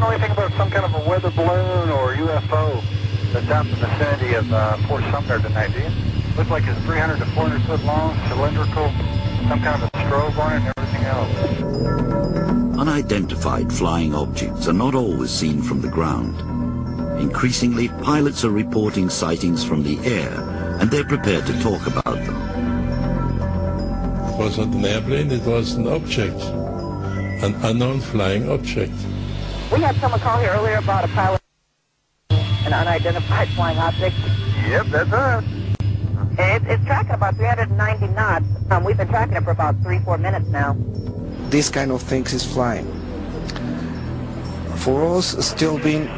know anything about some kind of a weather balloon or UFO that's out in the vicinity of Fort Sumner tonight, do you? Looks like it's 300 to 400 foot long, cylindrical, some kind of a strobe on it and everything else. Unidentified flying objects are not always seen from the ground. Increasingly, pilots are reporting sightings from the air, and they're prepared to talk about them. It was not an airplane, it was an object, an unknown flying object. We had someone call here earlier about a pilot, an unidentified flying object. Yep, that's us. It's tracking about 390 knots. We've been tracking it for about 3-4 minutes now. This kind of things is flying. For us, still being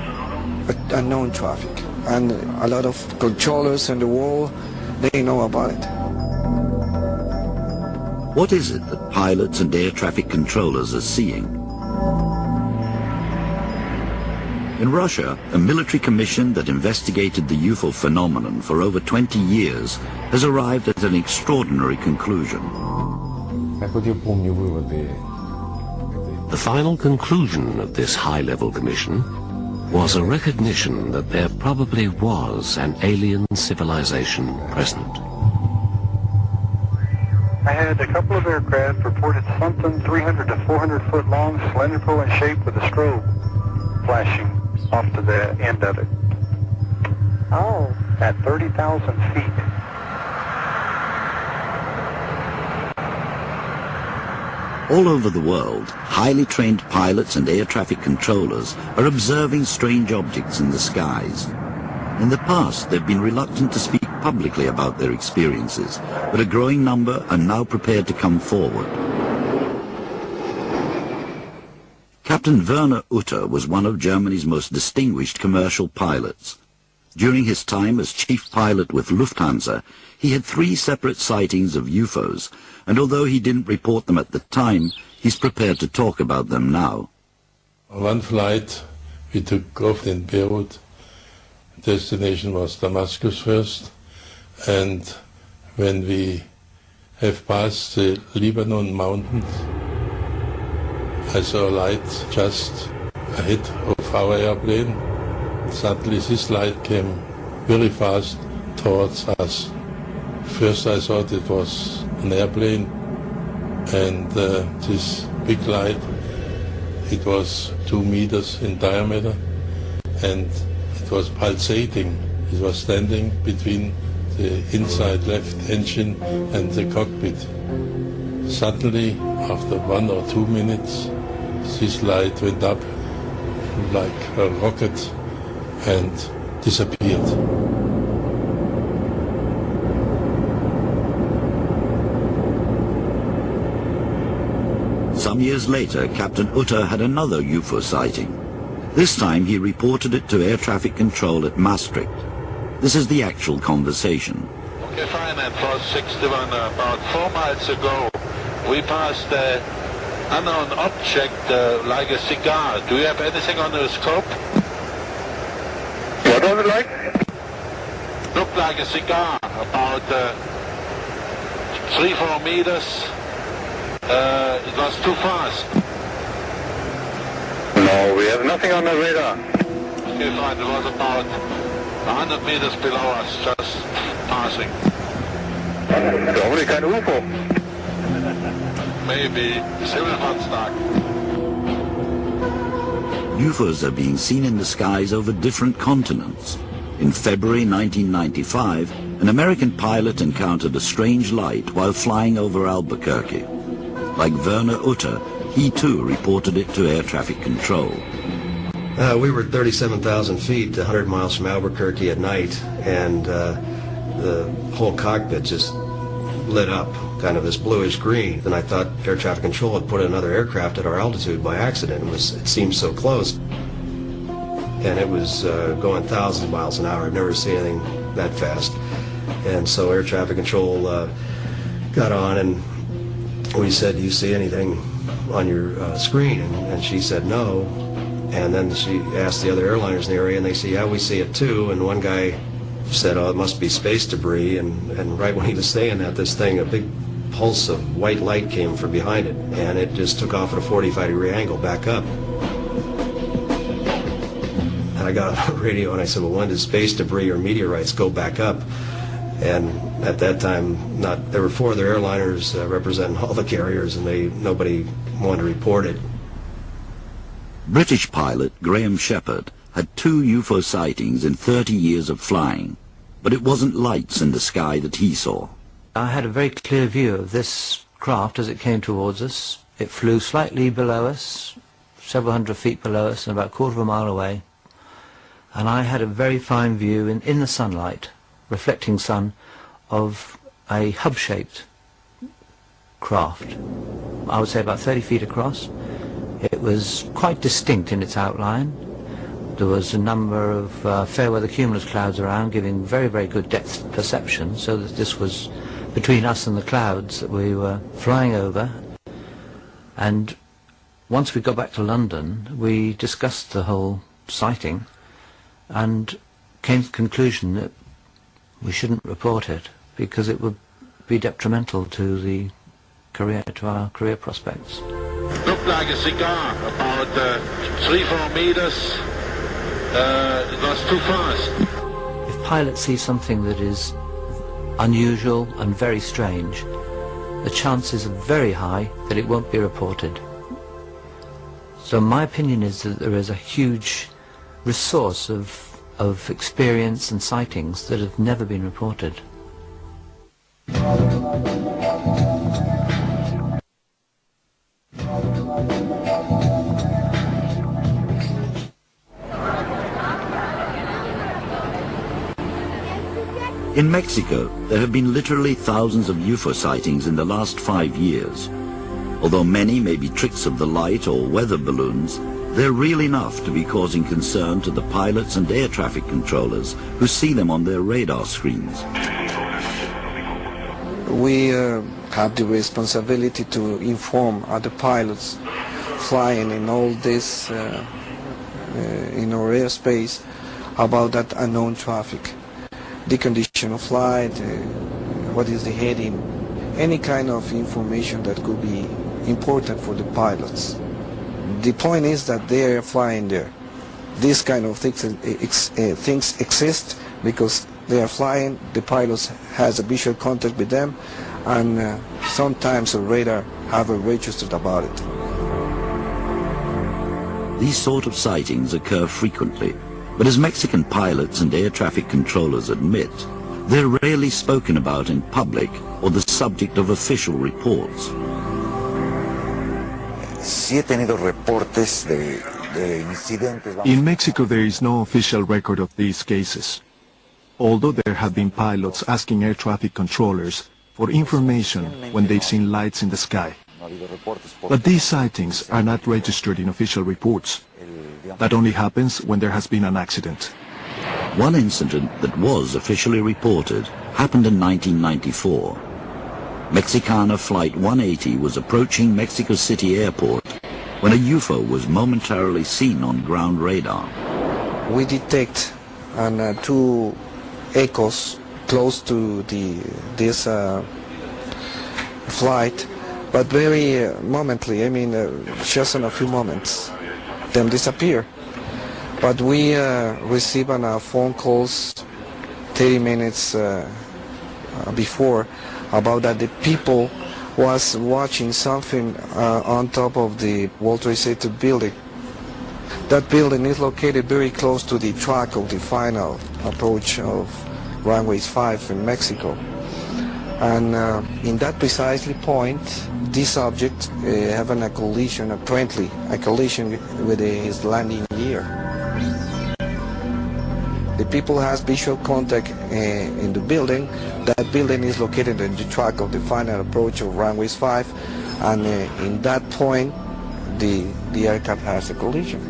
unknown traffic, and a lot of controllers in the world, they know about it. What is it that pilots and air traffic controllers are seeing? In Russia, a military commission that investigated the UFO phenomenon for over 20 years has arrived at an extraordinary conclusion. The final conclusion of this high-level commission was a recognition that there probably was an alien civilization present. I had a couple of aircraft reported something 300 to 400 foot long, cylindrical in shape with a strobe flashing off to the end of it. Oh. At 30,000 feet. All over the world, highly trained pilots and air traffic controllers are observing strange objects in the skies. In the past, they've been reluctant to speak publicly about their experiences, but a growing number are now prepared to come forward. Captain Werner Utter was one of Germany's most distinguished commercial pilots. During his time as chief pilot with Lufthansa, he had 3 separate sightings of UFOs, and although he didn't report them at the time, he's prepared to talk about them now. On one flight, we took off in Beirut. Destination was Damascus first, and when we have passed the Lebanon mountains, I saw a light just ahead of our airplane. Suddenly this light came very fast towards us. First I thought it was an airplane, and this big light, it was 2 meters in diameter, and it was pulsating. It was standing between the inside left engine and the cockpit. Suddenly, after 1 or 2 minutes, this light went up like a rocket and disappeared. Some years later, Captain Utter had another UFO sighting. This time he reported it to air traffic control at Maastricht. This is the actual conversation. Okay, fine, and for 61, about 4 miles ago, we passed an unknown object like a cigar. Do you have anything on the scope? What was it like? Looked like a cigar, about 3-4 meters. It was too fast. No, we have nothing on the radar. Okay, fine, it was about 100 meters below us, just passing. Hoffentlich kein UFO. Maybe Silbermannsnag. UFOs are being seen in the skies over different continents. In February 1995, an American pilot encountered a strange light while flying over Albuquerque. Like Werner Utter, he too reported it to air traffic control. We were at 37,000 feet, 100 miles from Albuquerque at night, and the whole cockpit just lit up, kind of this bluish green. And I thought air traffic control had put another aircraft at our altitude by accident. It seemed so close. And it was going thousands of miles an hour. I've never seen anything that fast. And so air traffic control got on, and we said, "Do you see anything on your screen?" And she said no. And then she asked the other airliners in the area, and they said, "Yeah, we see it too." And one guy said, "Oh, it must be space debris." And right when he was saying that, this thing, a big pulse of white light came from behind it, and it just took off at a 45-degree angle back up. I got on the radio and I said, well, when did space debris or meteorites go back up? And at that time, there were 4 other airliners representing all the carriers, and nobody wanted to report it. British pilot Graham Shepherd had 2 UFO sightings in 30 years of flying, but it wasn't lights in the sky that he saw. I had a very clear view of this craft as it came towards us. It flew slightly below us, several hundred feet below us, and about a quarter of a mile away. And I had a very fine view in the sunlight, reflecting sun, of a hub-shaped craft. I would say about 30 feet across. It was quite distinct in its outline. There was a number of fair weather cumulus clouds around, giving very, very good depth perception, so that this was between us and the clouds that we were flying over. And once we got back to London, we discussed the whole sighting and came to the conclusion that we shouldn't report it because it would be detrimental to our career prospects. Looked like a cigar, about 3-4 meters. It was too fast. If pilots see something that is unusual and very strange, the chances are very high that it won't be reported. So my opinion is that there is a huge resource of experience and sightings that have never been reported. In Mexico, there have been literally thousands of UFO sightings in the last 5 years. Although many may be tricks of the light or weather balloons, they're real enough to be causing concern to the pilots and air traffic controllers who see them on their radar screens. We have the responsibility to inform other pilots flying in all this in our airspace about that unknown traffic. The condition of flight, what is the heading, any kind of information that could be important for the pilots. The point is that they are flying there. These kind of things exist because they are flying, the pilots has a visual contact with them, and sometimes a radar have registered about it. These sort of sightings occur frequently, but as Mexican pilots and air traffic controllers admit, they're rarely spoken about in public or the subject of official reports. In Mexico, there is no official record of these cases, although there have been pilots asking air traffic controllers for information when they've seen lights in the sky. But these sightings are not registered in official reports. That only happens when there has been an accident. One incident that was officially reported happened in 1994. Mexicana Flight 180 was approaching Mexico City Airport when a UFO was momentarily seen on ground radar. We detect 2 echoes close to this flight, but very momentary, just in a few moments, them disappear. But we receive phone calls 30 minutes before about that the people was watching something on top of the World Trade Center building. That building is located very close to the track of the final approach of runways 5 in Mexico. And in that precisely point, this object having a collision, apparently a collision with his landing gear. The people has visual contact in the building. That building is located in the track of the final approach of runways 5, and in that point, the aircraft has a collision.